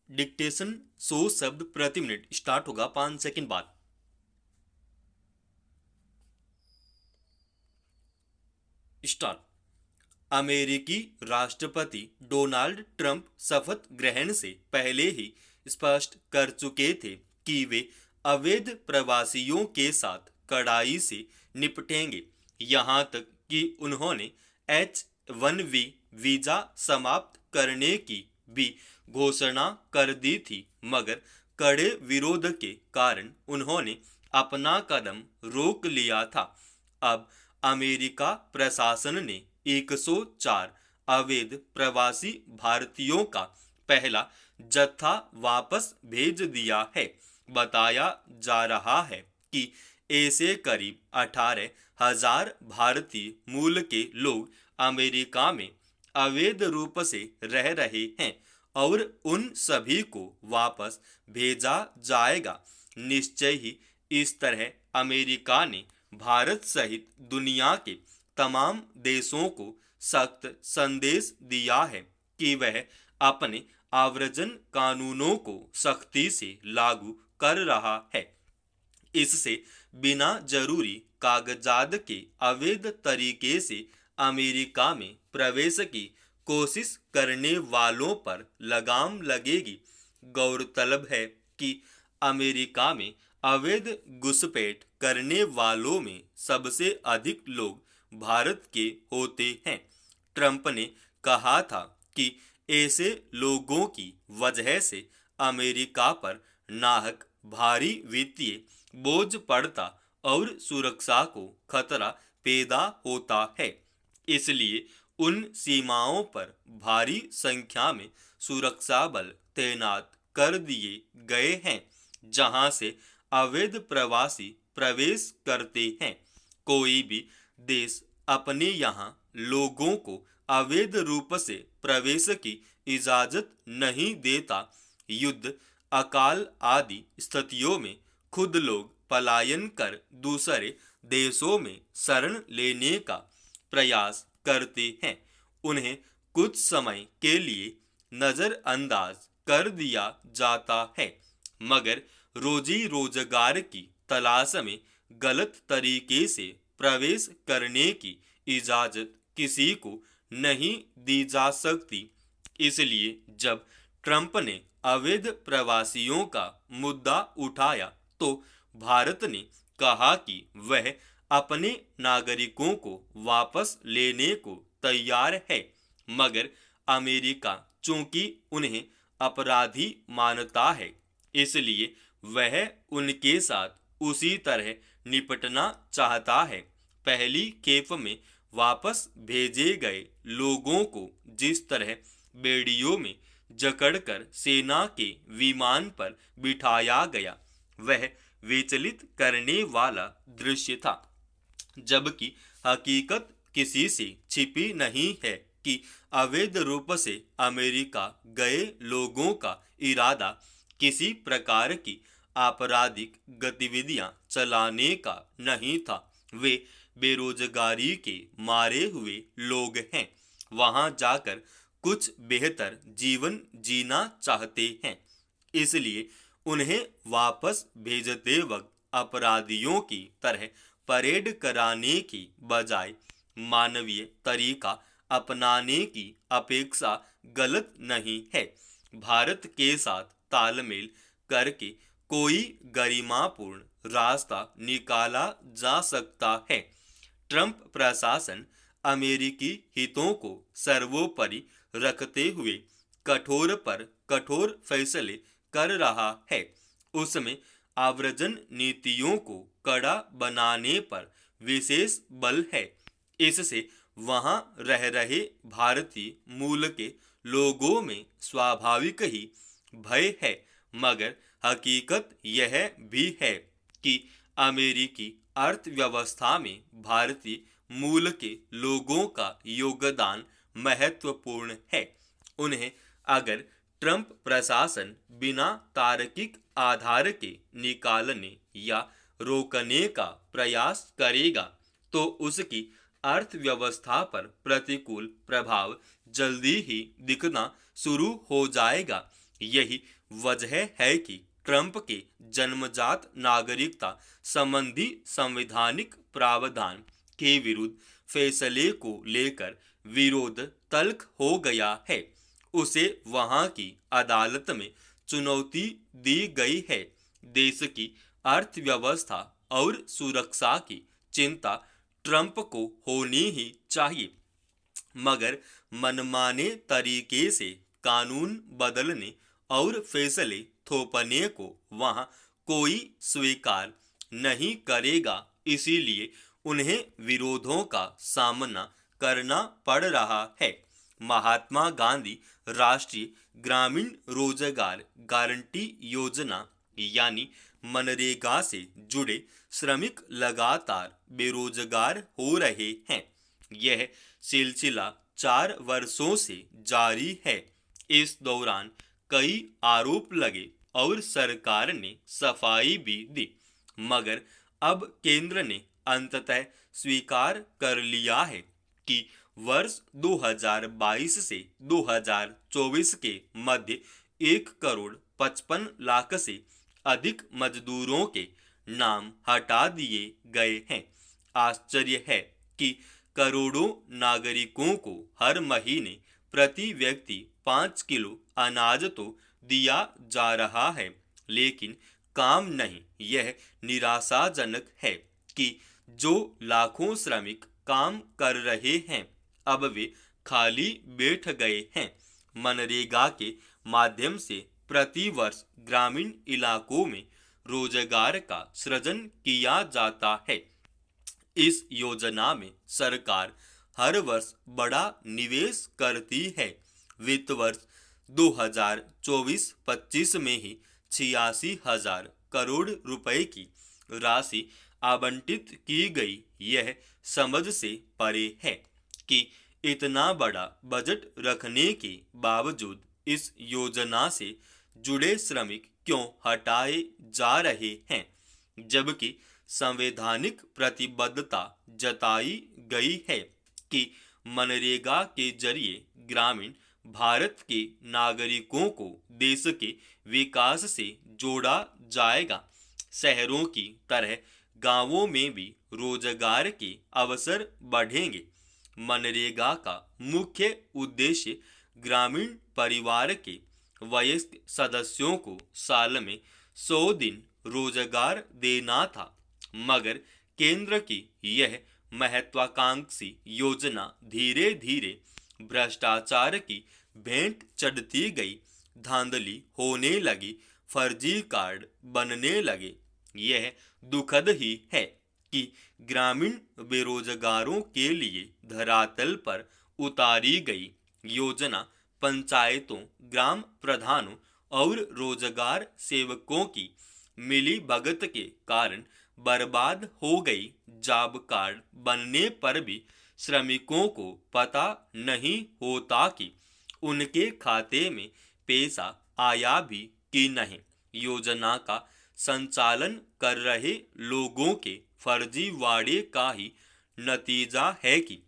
Dictation 100 शब्द प्रति minute start होगा 5 सेकंड बाद। स्टार्ट। अमेरिकी राष्ट्रपति डोनाल्ड ट्रंप शपथ ग्रहण से पहले ही स्पष्ट कर चुके थे कि वे अवैध प्रवासियों के साथ कड़ाई से निपटेंगे। यहां तक कि उन्होंने H-1B वीजा समाप्त करने की भी घोषणा कर दी थी, मगर कड़े विरोध के कारण उन्होंने अपना कदम रोक लिया था। अब अमेरिका प्रशासन ने 104 अवैध प्रवासी भारतीयों का पहला जत्था वापस भेज दिया है। बताया जा रहा है कि ऐसे करीब 18,000 भारतीय मूल के लोग अमेरिका में अवैध रूप से रह रहे हैं और उन सभी को वापस भेजा जाएगा। निश्चय ही इस तरह अमेरिका ने भारत सहित दुनिया के तमाम देशों को सख्त संदेश दिया है कि वह अपने आव्रजन कानूनों को सख्ती से लागू कर रहा है। इससे बिना जरूरी कागजात के अवैध तरीके से अमेरिका में प्रवेश की कोशिश करने वालों पर लगाम लगेगी। गौरतलब है कि अमेरिका में अवैध घुसपैठ करने वालों में सबसे अधिक लोग भारत के होते हैं। ट्रंप ने कहा था कि ऐसे लोगों की वजह से अमेरिका पर नाहक भारी वित्तीय बोझ पड़ता और सुरक्षा को खतरा पैदा होता है। इसलिए उन सीमाओं पर भारी संख्या में सुरक्षा बल तैनात कर दिए गए हैं जहां से अवैध प्रवासी प्रवेश करते हैं। कोई भी देश अपने यहां लोगों को अवैध रूप से प्रवेश की इजाजत नहीं देता। युद्ध, अकाल आदि स्थितियों में खुद लोग पलायन कर दूसरे देशों में शरण लेने का प्रयास करते हैं। उन्हें कुछ समय के लिए नजरअंदाज कर दिया जाता है, मगर रोजी रोजगार की तलाश में गलत तरीके से प्रवेश करने की इजाजत किसी को नहीं दी जा सकती। इसलिए जब ट्रंप ने अवैध प्रवासियों का मुद्दा उठाया तो भारत ने कहा कि वह अपने नागरिकों को वापस लेने को तैयार है, मगर अमेरिका चूंकि उन्हें अपराधी मानता है, इसलिए वह उनके साथ उसी तरह निपटना चाहता है। पहली खेप में वापस भेजे गए लोगों को जिस तरह बेड़ियों में जकड़कर सेना के विमान पर बिठाया गया, वह विचलित करने वाला दृश्य था। जबकि हकीकत किसी से छिपी नहीं है कि अवैध रूप से अमेरिका गए लोगों का इरादा किसी प्रकार की आपराधिक गतिविधियां चलाने का नहीं था। वे बेरोजगारी के मारे हुए लोग हैं, वहां जाकर कुछ बेहतर जीवन जीना चाहते हैं। इसलिए उन्हें वापस भेजते वक्त अपराधियों की तरह परेड कराने की बजाय मानवीय तरीका अपनाने की अपेक्षा गलत नहीं है। भारत के साथ तालमेल करके कोई गरिमापूर्ण रास्ता निकाला जा सकता है। ट्रंप प्रशासन अमेरिकी हितों को सर्वोपरि रखते हुए कठोर पर कठोर फैसले कर रहा है। उसमें आव्रजन नीतियों को कड़ा बनाने पर विशेष बल है। इससे वहां रह रहे भारतीय मूल के लोगों में स्वाभाविक ही भय है, मगर हकीकत यह भी है कि अमेरिकी अर्थव्यवस्था में भारतीय मूल के लोगों का योगदान महत्वपूर्ण है। उन्हें अगर ट्रंप प्रशासन बिना तार्किक आधार के निकालने या रोकने का प्रयास करेगा तो उसकी अर्थव्यवस्था पर प्रतिकूल प्रभाव जल्दी ही दिखना शुरू हो जाएगा। यही वजह है कि ट्रंप के जन्मजात नागरिकता संबंधी संवैधानिक प्रावधान के विरुद्ध फैसले को लेकर विरोध तल्ख हो गया है। उसे वहां की अदालत में चुनौती दी गई है। देश की अर्थव्यवस्था और सुरक्षा की चिंता ट्रंप को होनी ही चाहिए, मगर मनमाने तरीके से कानून बदलने और फैसले थोपने को वहां कोई स्वीकार नहीं करेगा। इसीलिए उन्हें विरोधों का सामना करना पड़ रहा है। महात्मा गांधी राष्ट्रीय ग्रामीण रोजगार गारंटी योजना यानी मनरेगा से जुड़े श्रमिक लगातार बेरोजगार हो रहे हैं। यह सिलसिला 4 वर्षों से जारी है। इस दौरान कई आरोप लगे और सरकार ने सफाई भी दी, मगर अब केंद्र ने अंततः स्वीकार कर लिया है कि वर्ष 2022 से 2024 के मध्य 1,55,00,000 से अधिक मजदूरों के नाम हटा दिए गए हैं। आश्चर्य है कि करोड़ों नागरिकों को हर महीने प्रति व्यक्ति 5 किलो अनाज तो दिया जा रहा है, लेकिन काम नहीं। यह निराशाजनक है कि जो लाखों श्रमिक काम कर रहे हैं अब वे खाली बैठ गए हैं। मनरेगा के माध्यम से प्रति वर्ष ग्रामीण इलाकों में रोजगार का सृजन किया जाता है। इस योजना में सरकार हर वर्ष बड़ा निवेश करती है। वित्त वर्ष 2024-25 में ही 86,000 करोड़ रुपए की राशि आवंटित की गई। यह समझ से परे है कि इतना बड़ा बजट रखने के बावजूद इस योजना से जुड़े श्रमिक क्यों हटाए जा रहे हैं, जबकि संवैधानिक प्रतिबद्धता जताई गई है कि मनरेगा के जरिए ग्रामीण भारत के नागरिकों को देश के विकास से जोड़ा जाएगा। शहरों की तरह गांवों में भी रोजगार के अवसर बढ़ेंगे। मनरेगा का मुख्य उद्देश्य ग्रामीण परिवार के वयस्क सदस्यों को साल में 100 दिन रोजगार देना था, मगर केंद्र की यह महत्वाकांक्षी योजना धीरे धीरे भ्रष्टाचार की भेंट चढ़ती गई। धांधली होने लगी, फर्जी कार्ड बनने लगे। यह दुखद ही है कि ग्रामीण बेरोजगारों के लिए धरातल पर उतारी गई योजना पंचायतों, ग्राम प्रधानों और रोजगार सेवकों की मिलीभगत के कारण बर्बाद हो गई। जॉब कार्ड बनने पर भी श्रमिकों को पता नहीं होता कि उनके खाते में पैसा आया भी कि नहीं। योजना का संचालन कर रहे लोगों के फर्जीवाड़े का ही नतीजा है कि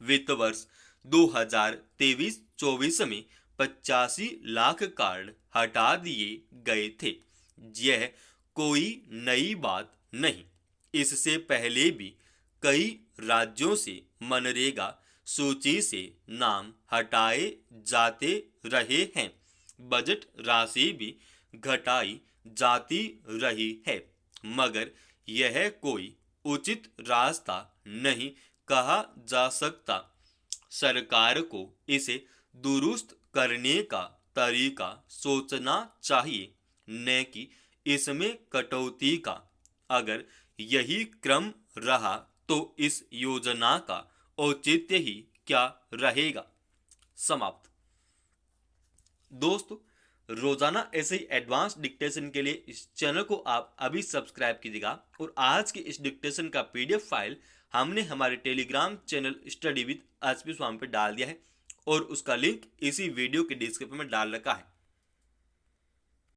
वित्त वर्ष 2023-24 में 85 लाख कार्ड हटा दिए गए थे। यह कोई नई बात नहीं। इससे पहले भी कई राज्यों से मनरेगा सूची से नाम हटाए जाते रहे हैं। बजट राशि भी घटाई जाती रही है, मगर यह कोई उचित रास्ता नहीं कहा जा सकता। सरकार को इसे दुरुस्त करने का तरीका सोचना चाहिए, न कि इसमें कटौती का। अगर यही क्रम रहा तो इस योजना का औचित्य ही क्या रहेगा। समाप्त। दोस्तों, रोजाना ऐसे ही एडवांस डिक्टेशन के लिए इस चैनल को आप अभी सब्सक्राइब कीजिएगा, और आज के इस डिक्टेशन का पीडीएफ फाइल हमने हमारे Telegram channel study with HP Swami पे डाल दिया है, और उसका लिंक इसी वीडियो के डिस्क्रिप्शन में डाल रखा है।